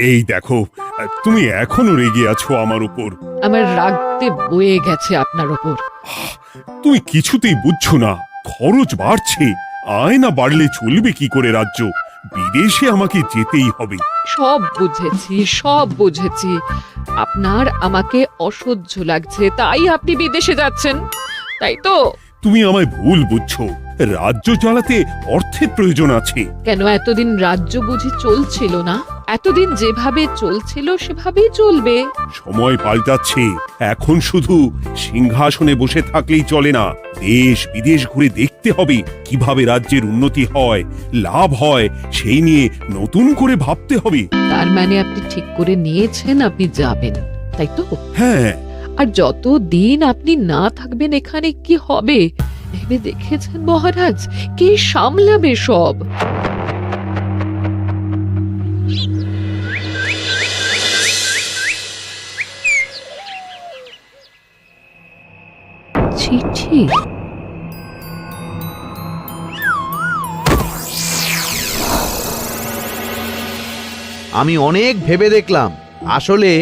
এই দেখো, তুমি এখনো রেগে আছো আমার উপর। আমার রাগতে বয়ে গেছে আপনার ওপর। তুমি কিছুতেই বুঝছো না, খরচ বাড়ছে। আয় না বাড়লে চলবে কি করে রাজ্য? বিদেশে আমাকে যেতেই হবে। সব বুঝেছি, সব বুঝেছি। আপনার আমাকে অসহ্য লাগছে, তাই আপনি বিদেশে যাচ্ছেন, তাই তো? তুমি আমায় ভুল বুঝছো। রাজ্য চালাতে অর্থের প্রয়োজন আছে। কেন এতদিন রাজ্য বুঝি চলছিল না? এতদিন যেভাবে চলছিল সেভাবেই চলবে। সময় পাল্টাচ্ছে। এখন শুধু সিংহাসনে বসে থাকলেই চলে না, দেশ বিদেশ ঘুরে দেখতে হবে কিভাবে রাজ্যের উন্নতি হয়, লাভ হয়, সেই নিয়ে নতুন করে ভাবতে হবে। তার মানে আপনি ঠিক করে নিয়েছেন আপনি যাবেন, তাই তো? হ্যাঁ। আর যতদিন আপনি না থাকবেন এখানে কি হবে ভেবে দেখেছেন মহারাজ? কে সামলাবে সব? চিঠি? আমি অনেক ভেবে দেখলাম, আসলে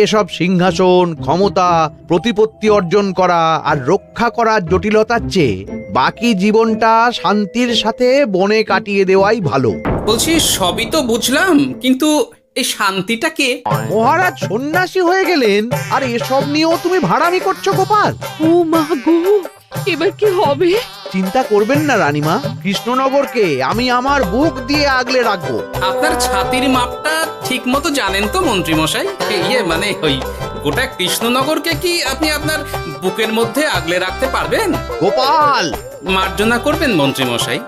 এসব সিংহাসন, ক্ষমতা, প্রতিপত্তি অর্জন করা আর রক্ষা করার জটিলতার চেয়ে বাকি জীবনটা শান্তির সাথে বনে কাটিয়ে দেওয়াই ভালো। বলছি সবই তো বুঝলাম, কিন্তু এই শান্তিটা কে? মহারাজ সন্ন্যাসী হয়ে গেলেন আর এসব নিয়েও তুমি ভাড়ামি করছো গোপাল? ও মা গো, এবার কি হবে? চিন্তা করবেন না রানীমা, কৃষ্ণনগরকে আমি আমার বুক দিয়ে আগলে রাখবো। আপনার ছাতির মাপটা ঠিক মতো জানেন তো মন্ত্রী মশাই? মানে ওই গোটা কৃষ্ণনগরকে কি আপনি আপনার বুকের মধ্যে আগলে রাখতে পারবেন? গোপাল, মার্জনা করবেন মন্ত্রী মশাই।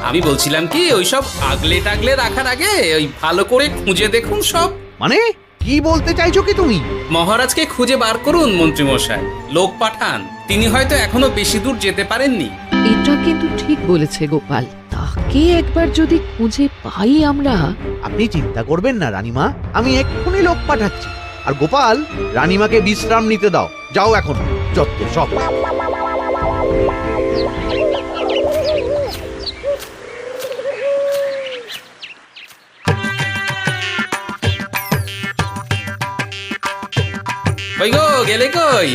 আমি বলছিলাম কি, ওইসব আগলে টাগলে রাখার আগে ওই ভালো করে খুঁজে দেখুন সব। মানে কি বলতে চাইছো কি তুমি? মহারাজকে খুঁজে বার করুন মন্ত্রী মশাই, লোক পাঠান। তিনি হয়তো এখনো বেশি দূর যেতে পারেননি। এটা কিন্তু ঠিক বলেছে গোপাল, তাকে একবার যদি খুঁজে পাই আমরা। আপনি চিন্তা করবেন না রানীমা, আমি এক্ষুনি লোক পাঠাচ্ছি। আর গোপাল, রানীমাকে বিশ্রাম নিতে দাও, যাও এখন। যত সব। কই গো, গেলে কই?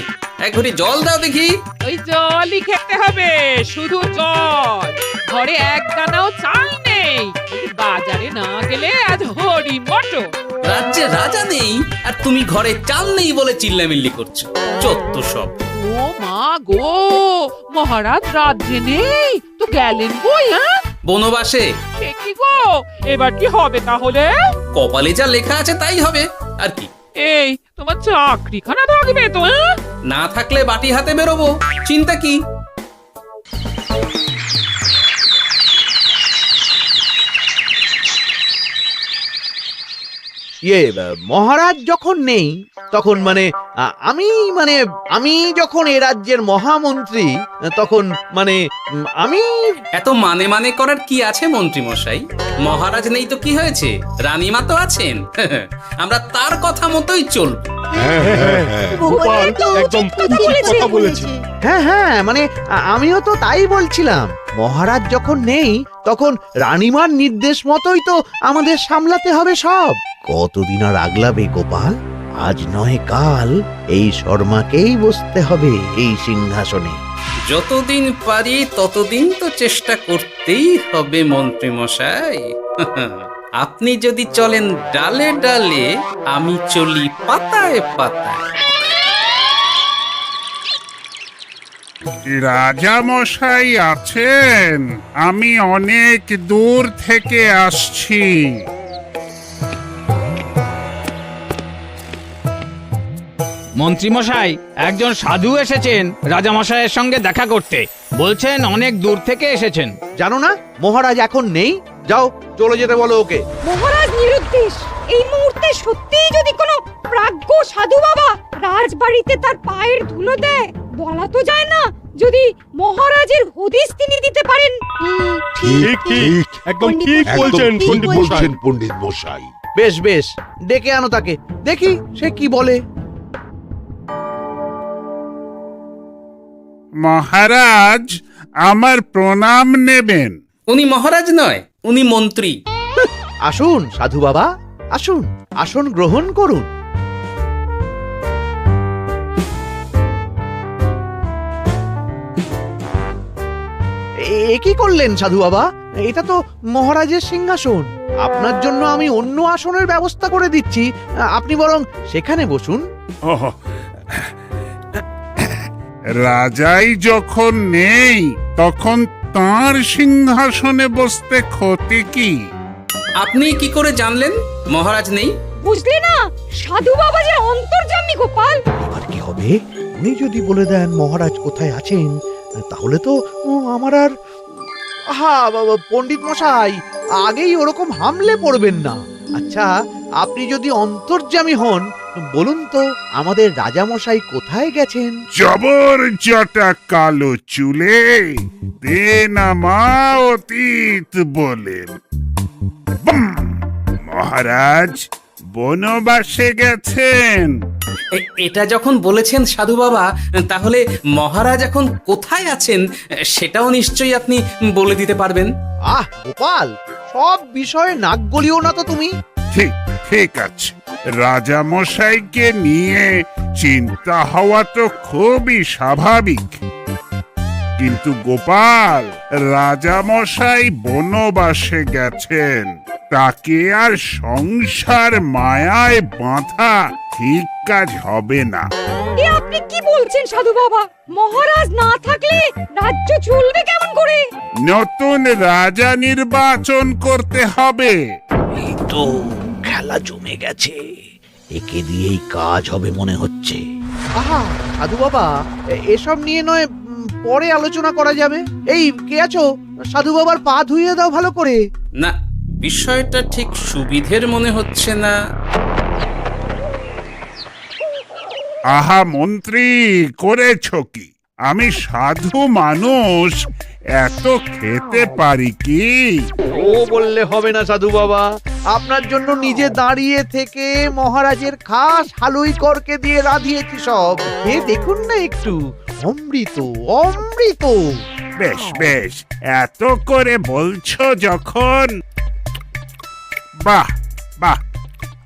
এক ঘটি জল দাও দেখি। ওই জলই খেতে হবে, শুধু জল। ঘরে এক দানাও চাল নেই। যদি বাজারে না গেলে আজ হরি মটো। রাজ্যে রাজা নেই আর তুমি ঘরে চাল নেই বলে চিল্লামিল্লি করছো। চত্ব সব। ও মা গো, মহারাজ রাজ্যে নেই তো গেলেন কই? হ্যাঁ, বনবাসে। সে কি গো, এবার কি হবে তাহলে? কপালে যা লেখা আছে তাই হবে, আর কি। এই তোমার চাকরিখানা থাকবে তো? হ্যাঁ, না থাকলে বাটি হাতে বেরোবো, চিন্তা কি? মহারাজ যখন নেই তখন আমি যখন এ রাজ্যের মহামন্ত্রী, তখন আমি এত মানে করার কি আছে মন্ত্রী মশাই? মহারাজ নেই তো কি হয়েছে, রানীমা তো আছেন। আমরা তার কথা মতোই চলব। গোপাল একদম উচিত কথা বলেছে। হ্যাঁ, আমিও তো তাই বলছিলাম। মহারাজ যখন নেই তখন রানীমার নির্দেশ মতোই তো আমাদের সামলাতে হবে সব। কতদিন আর আগলাবে গোপাল? আজ নয় কাল এই শর্মাকেই বসতে হবে এই সিংহাসনে। যতদিন পারি ততদিন তো চেষ্টা করতেই হবে মন্ত্রী মশাই। আপনি যদি চলেন ডালে ডালে, আমি চলি পাতায় পাতায়। রাজা মশাই আছেন? আমি অনেক দূর থেকে আসছি। মন্ত্রীমশাই, একজন সাধু এসেছেন রাজামশাইয়ের সঙ্গে দেখা করতে। বলছেন অনেক দূর থেকে এসেছেন। জানো না মহারাজ এখন নেই? যাও, চলে যেতে বলো ওকে। মহারাজ নিরুদ্দেশ। এই মুহূর্তে সত্যিই যদি কোনো প্রাজ্ঞ সাধু বাবা রাজবাড়িতে তার পায়ের ধুলো দেয়, বলা তো যায় না যদি মহারাজের হদিস তিনি দিতে পারেন। ঠিক ঠিক, একদম ঠিক বলছেন পণ্ডিত মশাই। বেশ, ডেকে আনো তাকে, দেখি সে কি বলে। মহারাজ, আমার প্রণাম নেবেন। উনি মহারাজ নয়, উনি মন্ত্রী। আসুন সাধু বাবা, আসুন, আসন গ্রহণ করুন। কি করলেন সাধু বাবা? এটা তো মহারাজের সিংহাসন। আপনার জন্য আমি অন্য আসনের ব্যবস্থা করে দিচ্ছি, আপনি বরং সেখানে বসুন। ওহ, রাজাই যখন নেই তখন তার সিংহাসনে বসতে ক্ষতি কি? আপনি কি করে জানলেন মহারাজ নেই? বুঝলি না, সাধু বাবা যে অন্তর্যামী গোপাল। এবার কি হবে? উনি যদি বলে দেন মহারাজ কোথায় আছেন, তাহলে তো আমার আর বাবা, পণ্ডিত মশাই, আগেই ওরকম হামলে পড়বেন না। আচ্ছা, আপনি যদি অন্তর্যামী হন, বলুন তো আমাদের রাজা মশাই কোথায় গেছেন? জবর জটা কালো চুলে দেনামা অতীত বলেন। বুম! মহারাজ বনবাসে গেছেন। এটা যখন বলেছেন সাধু বাবা, তাহলে মহারাজ এখন কোথায় আছেন সেটাও নিশ্চয়ই আপনি বলে দিতে পারবেন। গোপাল, সব বিষয়ে নাক গলিও না তো তুমি। ঠিক ঠিক আছে, রাজা মশাইকে নিয়ে চিন্তা হওয়া তো খুবই স্বাভাবিক, কিন্তু গোপাল, রাজা মশাই বনবাসে গেছেন, তাকে আর সংসার মায়ায় বাঁধা ঠিক কাজ হবে না। এ আপনি কি বলছেন সাধু বাবা? মহারাজ না থাকলে রাজ্য চলবে কেমন করে? নতুন রাজা নির্বাচন করতে হবে। এই তো খেলা জমে গেছে, একে দিয়েই কাজ হবে মনে হচ্ছে। সাধু বাবা, এসব নিয়ে নয় পরে আলোচনা করা যাবে। এই কে আছো? সাধু বাবার পা ধুইয়ে দাও ভালো করে। না, বিষয়টা ঠিক সুবিধের মনে হচ্ছে না। আহা মন্ত্রী, করেছ কি? আমি সাধু মানুষ, এত খেতে পারি কি? ও বললে হবে না সাধু বাবা, আপনার জন্য নিজে দাঁড়িয়ে থেকে মহারাজের খাস হালুই করকে দিয়ে রাঁধিয়েছি সব। দেখুন না একটু, অমৃত অমৃত। বেশ বেশ, এত করে বলছো যখন, বাহ বাহ,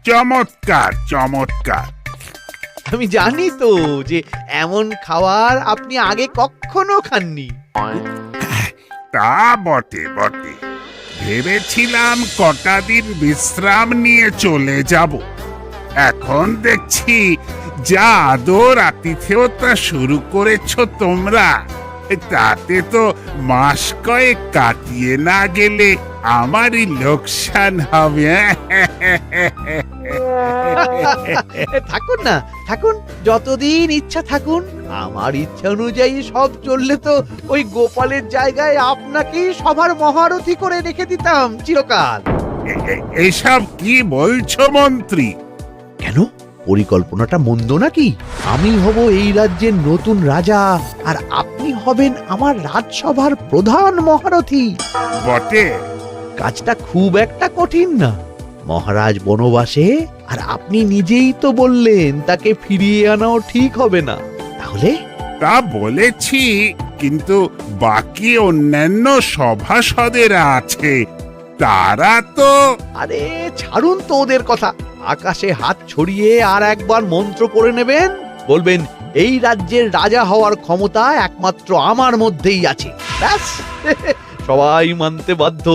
চমৎকার চমৎকার। আমি জানি তো যে এমন খাবার আপনি আগে কখনো খাননি। তা বটে বটে, ভেবেছিলাম কটা দিন বিশ্রাম নিয়ে চলে যাব। এখন দেখছি যা আদর আতিথেয়তা শুরু করেছ তোমরা, তাতে তো মাস কয়েক কাটিয়ে না গেলে আমারই লোকসান হবে। থাকুন না, থাকুন, যতদিন ইচ্ছা থাকুন। আমার ইচ্ছা অনুযায়ী সব চললে তো ওই গোপালের জায়গায় আপনাকেই সবার মহারথী করে রেখে দিতাম চিরকাল। এসব কি বলছো মন্ত্রী? কেন, পরিকল্পনাটা মন্দ নাকি? আমি হব এই রাজ্যের নতুন রাজা, আর আপনি হবেন আমার রাজসভার প্রধান মহারথী। বটে, কাজটা খুব একটা কঠিন না। মহারাজ বনবাসে, আর আপনি নিজেই তো বললেন তাকে ফিরিয়ে আনাও ঠিক হবে না। তাহলে তা বলেছি, কিন্তু বাকি অন্যান্য সভাসদেরা আছে, তারা তো। আরে ছাড়ুন তো ওদের কথা। আকাশে হাত ছড়িয়ে আর একবার মন্ত্র পড়ে নেবেন, বলবেন এই রাজ্যের রাজা হওয়ার ক্ষমতা একমাত্র আমার মধ্যেই আছে। ব্যাস, সবাই মানতে বাধ্য।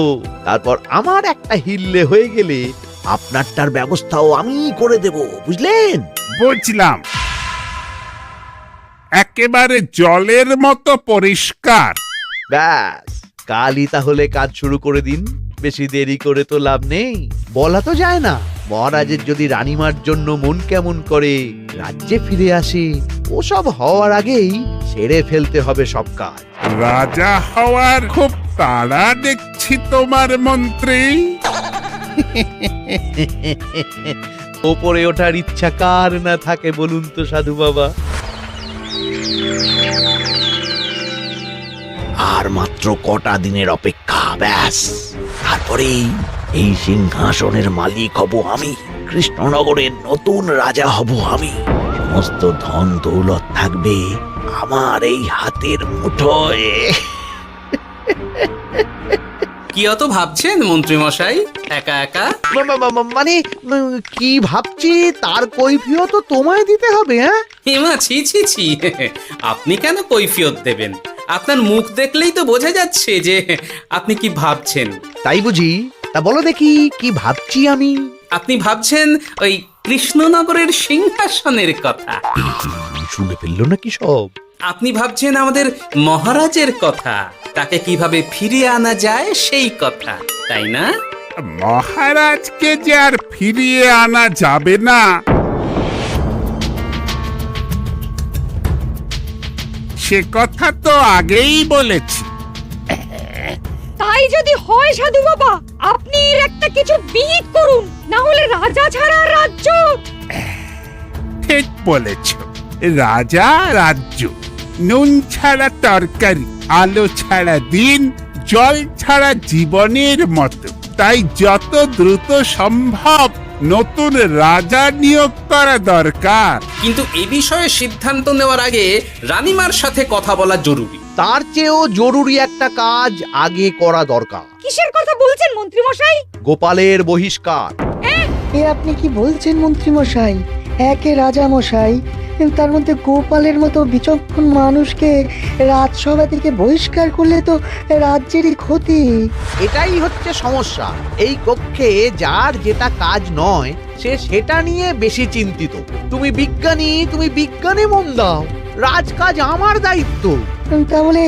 তারপর আমার একটা হিল্লে হয়ে গেলে আপনারটার ব্যবস্থাও আমি করে দেব, বুঝলেন? বুঝলাম, একেবারে জলের মতো পরিষ্কার। ব্যাস, কালই তাহলে কাজ শুরু করে দিন। বেশি দেরি করে তো লাভ নেই। বলা তো যায় না, মহারাজের যদি রানীমার জন্য মন কেমন করে, রাজ্যে ফিরে আসে, ওসব হওয়ার আগেই সেরে ফেলতে হবে সব কাজ। রাজা হওয়ার খুব তাড়া দেখছি তোমার মন্ত্রী। ওপরে ওঠার ইচ্ছা কার না থাকে বলুন তো সাধু বাবা? আর মাত্র কটা দিনের অপেক্ষা, ব্যাস, তারপরেই এই সিংহাসনের মালিক হব আমি। কৃষ্ণনগরের নতুন রাজা হব আমি। সমস্ত ধন দৌলত থাকবে আমার এই হাতের মুঠোয়। কি অত ভাবছেন মন্ত্রী মশাই একা একা? মানে কি ভাবছি তার কৈফিয়ত তো তোমায় দিতে হবে। হ্যাঁ, হিমা, ছি ছি ছি, আপনি কেন কৈফিয়ত দেবেন? আপনার মুখ দেখলেই তো বোঝা যাচ্ছে যে আপনি কি ভাবছেন। তাই বুঝি? তা বলো দেখি কি ভাবছি আমি। আপনি ভাবছেন ওই কৃষ্ণনগরের সিংহাসনের কথা। শুনে ফেললো নাকি সব? আপনি ভাবছেন আমাদের মহারাজের কথা, তাকে কিভাবে ফিরিয়ে আনা যায় সেই কথা, তাই না? মহারাজকে যে আর ফিরিয়ে আনা যাবে না, সে কথা তো আগেই বলেছি। তাই যদি হয় সাধু বাবা, আপনি এর একটা কিছু বিহিত করুন, না হলে রাজা ছাড়া রাজ্য। ঠিক বলেছ, রাজা রাজ্য, নুন ছাড়া তরকারি, আলো ছাড়া দিন, জল ছাড়া জীবনের মতো। তাই যত দ্রুত সম্ভব নতুন রাজা নিয়োগ করা দরকার। কিন্তু এ বিষয়ে সিদ্ধান্ত নেওয়ার আগে রানীমার সাথে কথা বলা জরুরি। তার চেয়েও জরুরি একটা কাজ আগে করা দরকার। কিসের কথা বলছেন মন্ত্রী মশাই? গোপালের বহিষ্কার। এ আপনি কি বলছেন মন্ত্রী মশাই? একে রাজা মশাই, তার মধ্যে গোপালের মতো বিচক্ষণ মানুষকে রাজসভা থেকে বহিষ্কার করলে তো রাজ্যেরই ক্ষতি। এটাই হচ্ছে সমস্যা। এই কক্ষে যার যেটা কাজ নয় সে সেটা নিয়ে বেশি চিন্তিত। তুমি বিজ্ঞানী, তুমি বিজ্ঞানে মন দাও, রাজকাজ আমার দায়িত্ব। তাহলে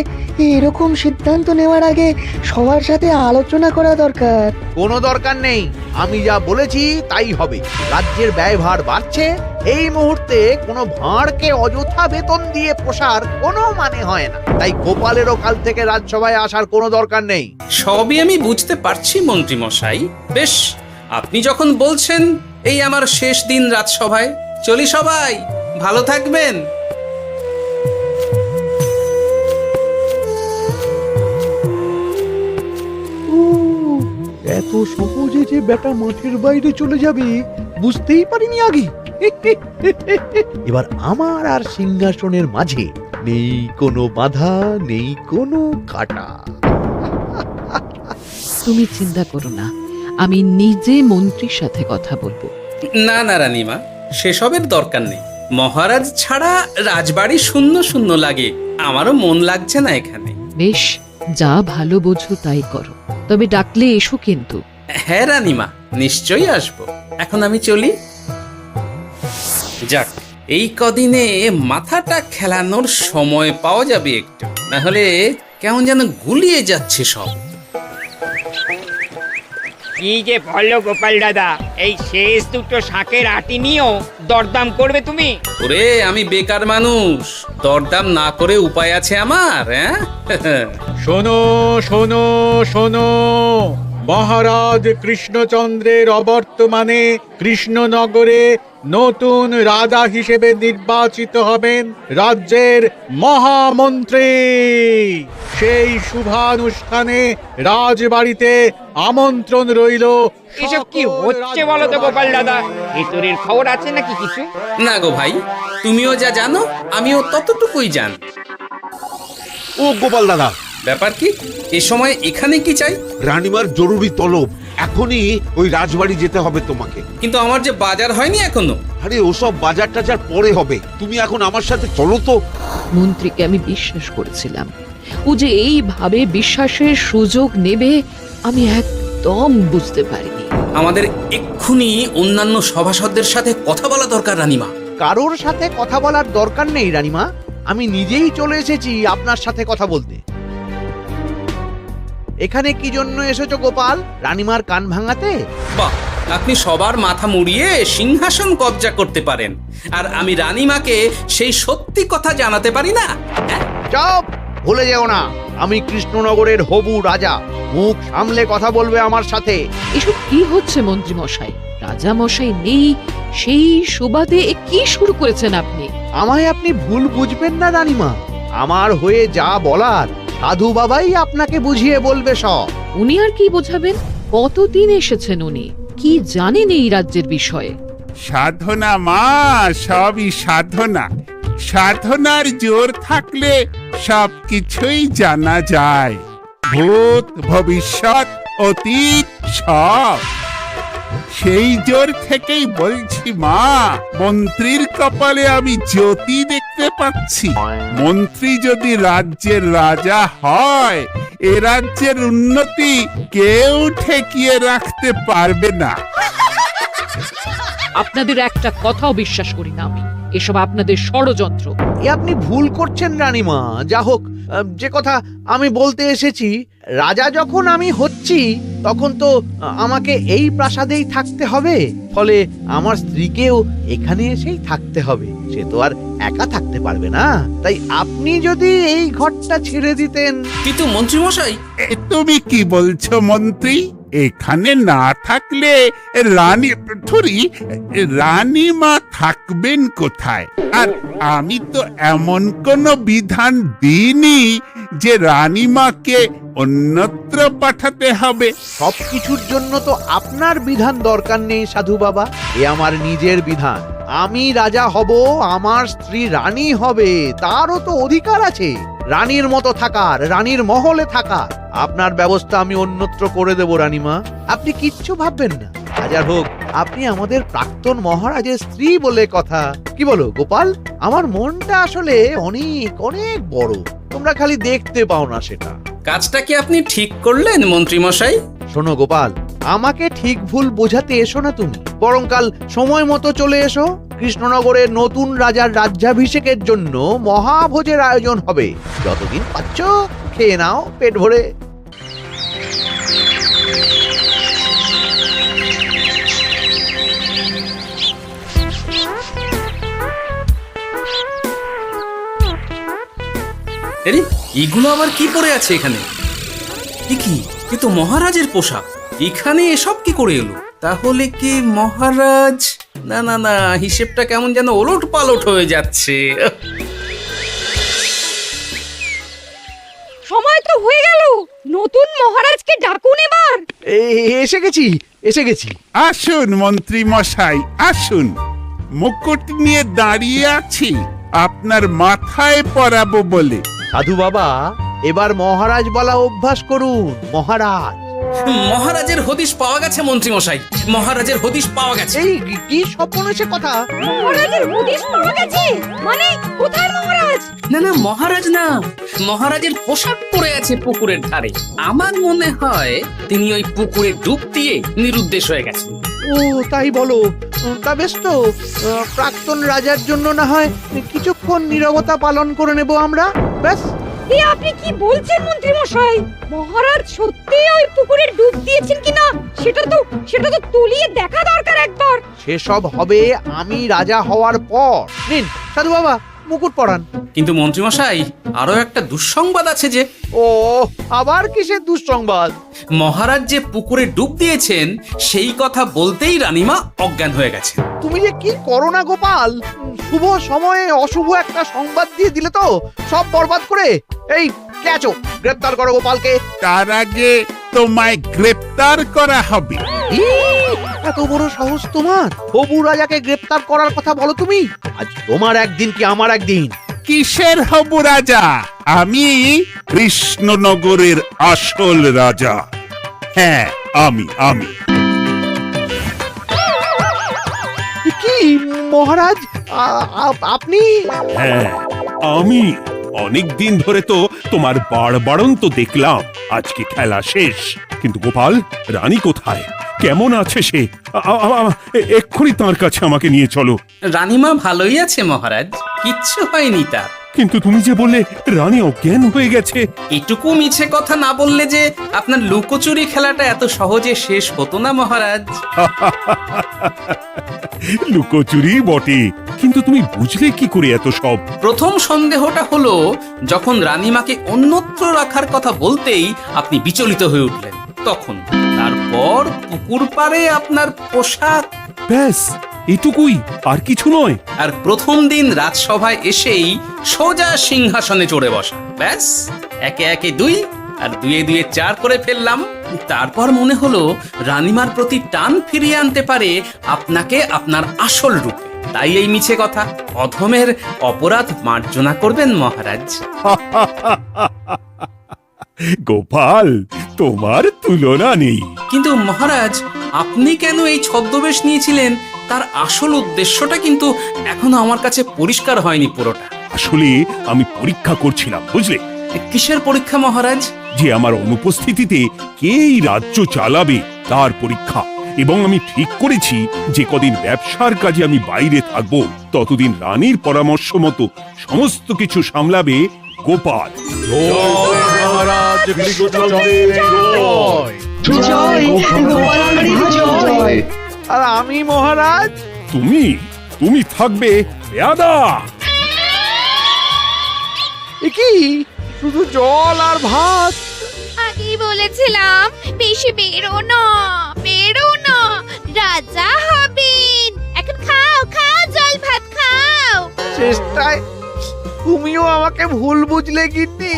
এরকম সিদ্ধান্ত নেওয়ার আগে সবার সাথে আলোচনা করা দরকার। কোনো দরকার নেই, আমি যা বলেছি তাই হবে। রাজ্যের ব্যয়ভার বাড়ছে, এই মুহূর্তে কোনো ভাঁড়কে অযথা বেতন দিয়ে পোষার কোনো মানে হয় না। তাই গোপালেরও কাল থেকে রাজসভায় আসার কোনো দরকার নেই। সবই আমি বুঝতে পারছি মন্ত্রী মশাই। বেশ, আপনি যখন বলছেন, এই আমার শেষ দিন রাজসভায়, চলি সবাই, ভালো থাকবেন। এত সহজে যে বেটা মাঠের বাইরে চলে যাবে বুঝতেই পারিনি আগে। এবার আমার আর সিংহাসনের মাঝে নেই কোনো বাধা, নেই কোনো কাটা। তুমি চিন্তা করো না, আমি নিজে মন্ত্রীর সাথে কথা বলবো। না না রানীমা, সেসবের দরকার নেই। মহারাজ ছাড়া রাজবাড়ি শূন্য শূন্য লাগে, আমারও মন লাগছে না এখানে। বেশ, যা ভালো বোঝো তাই করো, তবে ডাকলে এসো কিন্তু। হ্যাঁ রানীমা, নিশ্চয়ই আসবো। এখন আমি চলি। যাক, এই কদিনে মাথাটা খেলানোর সময় পাওয়া যাবে একটু, না হলে কেমন যেন গুলিয়ে যাচ্ছে সব। কি যে বললো গোপাল দাদা, এই শেষ দুটো শাকের আটি নিয়েও দরদাম করবে তুমি? ওরে, আমি বেকার মানুষ, দরদাম না করে উপায় আছে আমার? হ্যাঁ শোনো শোনো শোনো, মহারাজ কৃষ্ণচন্দ্রের অবর্তমানে কৃষ্ণনগরে নতুন রাজা হিসেবে নির্বাচিত হবেন রাজ্যের মহামন্ত্রী। সেই শুভানুষ্ঠানে রাজবাড়িতে আমন্ত্রণ রইল। এসব কি হচ্ছে বলো তো গোপাল দাদা? ভেতরের খবর আছে নাকি কিছু? না গো ভাই, তুমিও যা জানো আমিও ততটুকুই জানি। ও গোপাল দাদা, ব্যাপার কি? এ সময় এখানে কি চাই? রানীমার জরুরি তলব, এখনই ওই রাজবাড়ি যেতে হবে তোমাকে। কিন্তু আমার যে বাজার হয়নি এখনো। আরে ওসব বাজার টাজার পরে হবে, তুমি এখন আমার সাথে চলো তো। মন্ত্রীকে আমি বিশ্বাস করেছিলাম, ও যে এইভাবে বিশ্বাসের সুযোগ নেবে আমি একদম বুঝতে পারিনি। আমাদের এক্ষুনি অন্যান্য সভাসদদের সাথে কথা বলা দরকার রানীমা। কারোর সাথে কথা বলার দরকার নেই রানীমা, আমি নিজেই চলে এসেছি আপনার সাথে কথা বলতে। এখানে কি জন্য এসেছো গোপাল? রানীমার কান ভাঙাতে? বাহ, আপনি সবার মাথা মুড়িয়ে সিংহাসন কবজা করতে পারেন, আর আমি রানীমাকে সেই সত্যি কথা জানাতে পারি না? হ্যাঁ? চুপ! ভুলে যেও না, আমি কৃষ্ণনগরের হবু রাজা। মুখ সামলে কথা বলবে আমার সাথে। এসব কি হচ্ছে মন্ত্রী মশাই? রাজা মশাই নেই, সেই সুবাদে এ কি শুরু করেছেন আপনি? আমায় আপনি ভুল বুঝবেন না রানীমা, আমার হয়ে যা বলার সাধু বাবাই আপনাকে বুঝিয়ে বলবে সব। উনি আর কি বোঝাবেন? কতদিন এসেছেন উনি, কি জানেন এই রাজ্যের বিষয়ে? সাধনা মা, সবই সাধনা। সাধনার জোর থাকলে সবকিছুই জানা যায়। ভূত ভবিষ্যৎ অতীত সব। সেই জোর থেকেই বলছি মা, মন্ত্রীর কপালে আমি জ্যোতি দেখতে পাচ্ছি। মন্ত্রী যদি রাজ্যের রাজা হয়, এ রাজ্যের উন্নতি কেউ ঠেকিয়ে রাখতে পারবে না। আপনাদের একটা কথাও বিশ্বাস করি না আমি, এসব আপনাদের ষড়যন্ত্র। এ আপনি ভুল করছেন রানীমা। যা হোক, যে কথা আমি বলতে এসেছি, রাজা যখন আমি হচ্ছি তখন তো আমাকে এই প্রাসাদেই থাকতে হবে, ফলে আমার স্ত্রীকেও এখানে এসেই থাকতে হবে। সে তো আর একা থাকতে পারবে না, তাই আপনি যদি এই ঘরটা ছেড়ে দিতেন। কিন্তু মন্ত্রীমশাই, তুমি কি বলছো মন্ত্রী? এখানে না থাকলে রানীমা থাকবেন কোথায়? আর আমি তো এমন কোন বিধান দিইনি যে রানীমাকে অন্যত্র পাঠাতে হবে। সবকিছুর জন্য তো আপনার বিধান দরকার নেই সাধু বাবা, এ আমার নিজের বিধান। আমি রাজা হব, আমার স্ত্রী রানী হবে, তারও তো অধিকার আছে রানীর মতো থাকার, রানীর মহলে থাকার। আপনার ব্যবস্থা আমি অন্যত্র করে দেব রানীমা, আপনি কিচ্ছু ভাববেন না। হাজার হোক আপনি আমাদের প্রাক্তন মহারাজের স্ত্রী বলে কথা। কি বলো গোপাল? আমার মনটা আসলে অনেক অনেক বড়, তোমরা খালি দেখতে পাও না সেটা। কাজটা কি আপনি ঠিক করলেন মন্ত্রীমশাই? শোনো গোপাল, আমাকে ঠিক ভুল বোঝাতে এসো না তুমি, বরং কাল সময় মতো চলে এসো। কৃষ্ণনগরের নতুন রাজার রাজ্যাভিষেকের জন্য মহাভোজের আয়োজন হবে। যতদিন পাচ্ছ খেয়ে নাও পেট ভরে। আরে এগুলো আবার কি পরে আছে এখানে? কি এ তো মহারাজের পোশাক, এখানে এসব কি করে এলো? তাহলে কি মহারাজ? না না না, হিসেবটা কেমন যেন ওলট পালট হয়ে যাচ্ছে। সময় তো হয়ে গেল, নতুন মহারাজকে ডাকুন এবার। এসে গেছি, এসে গেছি। আসুন মন্ত্রী মশাই, আসুন। মুকুট নিয়ে দাঁড়িয়ে আছি আপনার মাথায় পরাবো বলে। সাধু বাবা, এবার মহারাজ বলা অভ্যাস করুন। মহারাজ। মহারাজের হদিশ পাওয়া গেছে মন্ত্রীমশাই, মহারাজের হদিশ পাওয়া গেছে। এই কি সর্বনাশে কথা! মহারাজের হদিশ পাওয়া গেছে মানে কোথায় মহারাজ? না না, মহারাজ না, মহারাজের পোশাক পরে আছে পুকুরের ধারে। আমার মনে হয় তিনি ওই পুকুরে ডুব দিয়ে নিরুদ্দেশ হয়ে গেছেন। ও তাই বলো? তা বেশ তো, প্রাক্তন রাজার জন্য না হয় কিছুক্ষণ নীরবতা পালন করে নেব আমরা, ব্যাস। এ আপনি কি বলছেন মন্ত্রী মশাই? মহারাজ সত্যি ওই পুকুরে ডুব দিয়েছেন কিনা সেটা তো তুলিয়ে দেখা দরকার একবার। সেসব হবে আমি রাজা হওয়ার পর। নিন সাধু বাবা, মুকুট পরান। কিন্তু মন্ত্রীমশাই, আরো একটা দুঃসংবাদ আছে যে। ও আবার কিসের দুঃসংবাদ? মহারাজ যে পুকুরে ডুব দিয়েছেন সেই কথা বলতেই রানীমা অজ্ঞান হয়ে গেছে। তুমি যে কি করো না গোপাল, শুভ সময়ে অশুভ একটা সংবাদ দিয়ে দিলে তো সব বরবাদ করে। এই কে আছো? গ্রেপ্তার করো গোপালকে। তার আগে তোমায় গ্রেপ্তার করা হবে। এত বড় সাহস তোমার? হবু রাজাকে গ্রেপ্তার করার কথা বলো তুমি? আজ তোমার একদিন কি আমার একদিন। কিসের হব রাজা? আমি কৃষ্ণনগরের আসল রাজা। হ্যাঁ, আমি। কি মহারাজ, আপনি? হ্যাঁ, আমি। অনেক দিন ধরে তো তোমার বাড়বাড়ন্ত দেখলাম, আজকে খেলা শেষ। কিন্তু গোপাল, রানী কোথায়? কেমন আছে সে? এক্ষুনি তার কাছে আমাকে নিয়ে চলো। রানীমা ভালোই আছে মহারাজ, কিচ্ছু হয়নি তার। কিন্তু তুমি যে বললে রানী অজ্ঞান হয়ে গেছে। এটুকু মিছে কথা না বললে যে আপনার লুকোচুরি খেলাটা এত সহজে শেষ হতো না মহারাজ। লুকোচুরি বটে, কিন্তু তুমি বুঝলে কি করে এত সব? প্রথম সন্দেহটা হলো যখন রানীমাকে অন্যত্র রাখার কথা বলতেই আপনি বিচলিত হয়ে উঠলেন, তখন। তারপর পুকুর পাড়ে আপনার পোশাক। ব্যাস এটুকুই, আর কিছু নয়। আর প্রথম দিন রাজসভায় এসেই সোজা সিংহাসনে চড়ে বসা, ব্যাস। একে একে 2 আর 2 2 4 করে ফেললাম। তারপর মনে হলো রানীমার প্রতি টান ফিরিয়ে আনতে পারে আপনাকে আপনার আসল রূপে। তাই এই মিছে কথা। অধমের অপরাধ মার্জনা করবেন মহারাজ। গোপাল, তোমার তুলনা নেই। কিন্তু মহারাজ, আপনি কেন এই ছদ্মবেশ নিয়েছিলেন তার আসল উদ্দেশ্যটা কিন্তু এখনো আমার কাছে পরিষ্কার হয়নি পুরোটা। আসলে আমি পরীক্ষা করছিলাম, বুঝলে? কিসের পরীক্ষা মহারাজ? যে আমার অনুপস্থিতিতে কে এই রাজ্য চালাবে তার পরীক্ষা। এবং আমি ঠিক করেছি যে কদিন ব্যবসার কাজে আমি বাইরে থাকব, ততদিন রানীর পরামর্শ মতো সমস্ত কিছু সামলাবে গোপাল। জয় মহারাজ কৃষ্ণচন্দ্রের জয়। আর আমি মহারাজ? তুমি থাকবে পেয়াদা। এ কি শুধু জল আর ভাত? আগেই বলেছিলাম বেশি বেরো না, রাজা হবেন। এখন খাও খাও, জল ভাত খাও। চেষ্টায় তুমিও আমাকে ভুল বুঝলে গিন্নি।